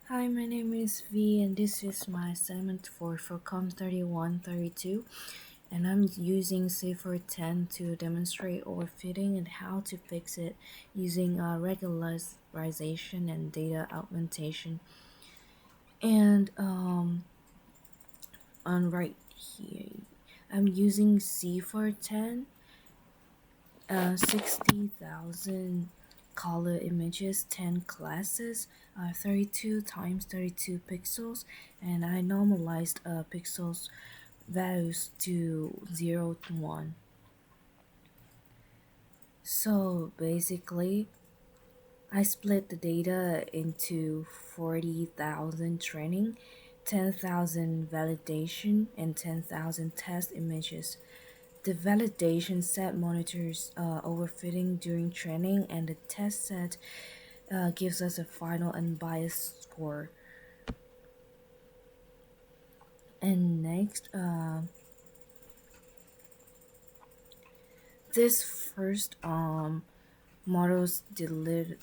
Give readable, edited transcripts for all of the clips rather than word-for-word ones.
Hi, my name is V, and this is my assignment for COMP3132, and I'm using CIFAR-10 to demonstrate overfitting and how to fix it using regularization and data augmentation. And on right here, I'm using CIFAR-10, 60,000 color images, 10 classes, 32 times 32 pixels, and I normalized pixels values to 0 to 1. So basically, I split the data into 40,000 training, 10,000 validation, and 10,000 test images. The validation set monitors overfitting during training, and the test set gives us a final unbiased score. And next, this first models delete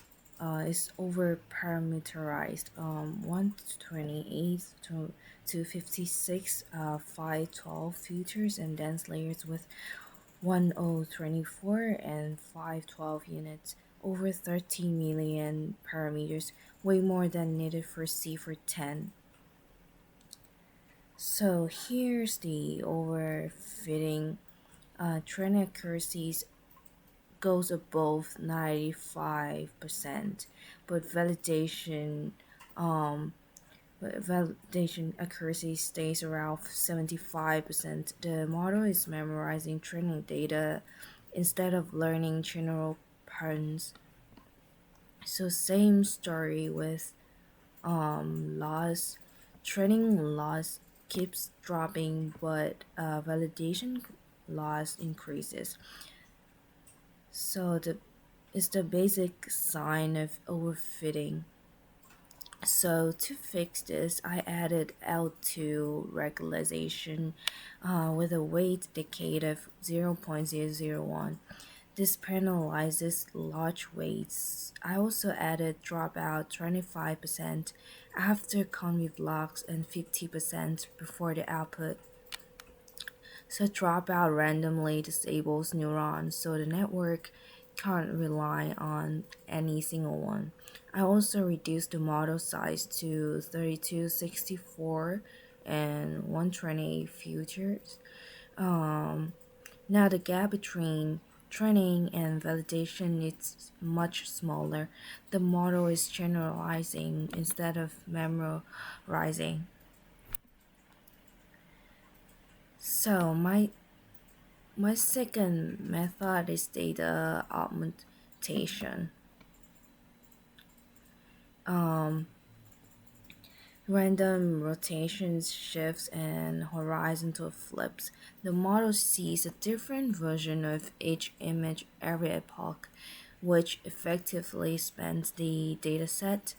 is over parameterized 128 to 256 512 features and dense layers with 1024 and 512 units, over 13 million parameters, way more than needed for CIFAR-10. So here's the overfitting. Training accuracies goes above 95%, but validation accuracy stays around 75%. The model is memorizing training data instead of learning general patterns. So same story with loss. Training loss keeps dropping, but validation loss increases. So the is the basic sign of overfitting. So to fix this, I added L2 regularization with a weight decade of 0.001. This penalizes large weights. I also added dropout 25% after conv blocks and 50% before the output. So dropout randomly disables neurons, so the network can't rely on any single one. I also reduced the model size to 32, 64, and 128 features. Now the gap between training and validation is much smaller. The model is generalizing instead of memorizing. So my second method is data augmentation. Um, Random rotations, shifts, and horizontal flips. The model sees a different version of each image every epoch, which effectively spans the dataset.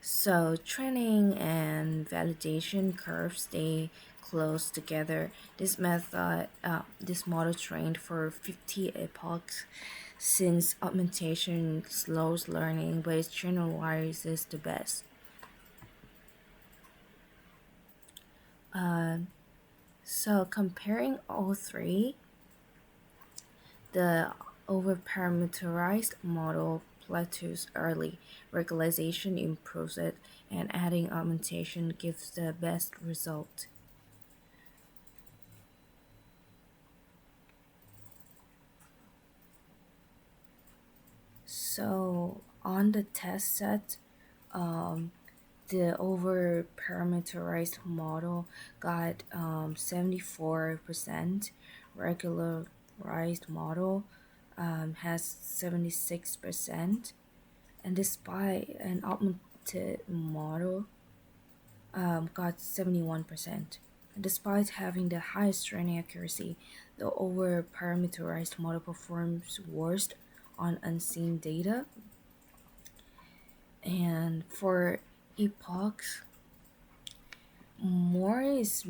So training and validation curves stay close together. This model trained for 50 epochs. Since augmentation slows learning, but it generalizes the best. Uh, so comparing all three, the overparameterized model plateaus early, regularization improves it, and adding augmentation gives the best result. So on the test set, um, the over parameterized model got 74%. Regularized model has 76%. And despite an augmented model got 71%. And despite having the highest training accuracy, the over parameterized model performs worst on unseen data. And for epochs, more is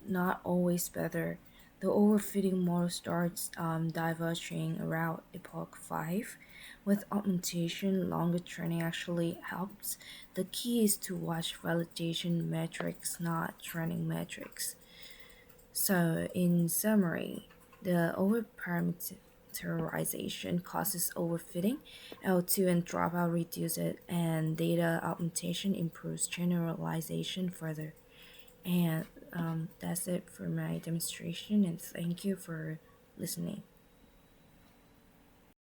not always better. The overfitting model starts diverging around epoch 5, With augmentation, longer training actually helps. The key is to watch validation metrics, not training metrics. So, in summary, the overparameterization causes overfitting, L2 and dropout reduce it, and data augmentation improves generalization further. And that's it for my demonstration, and thank you for listening.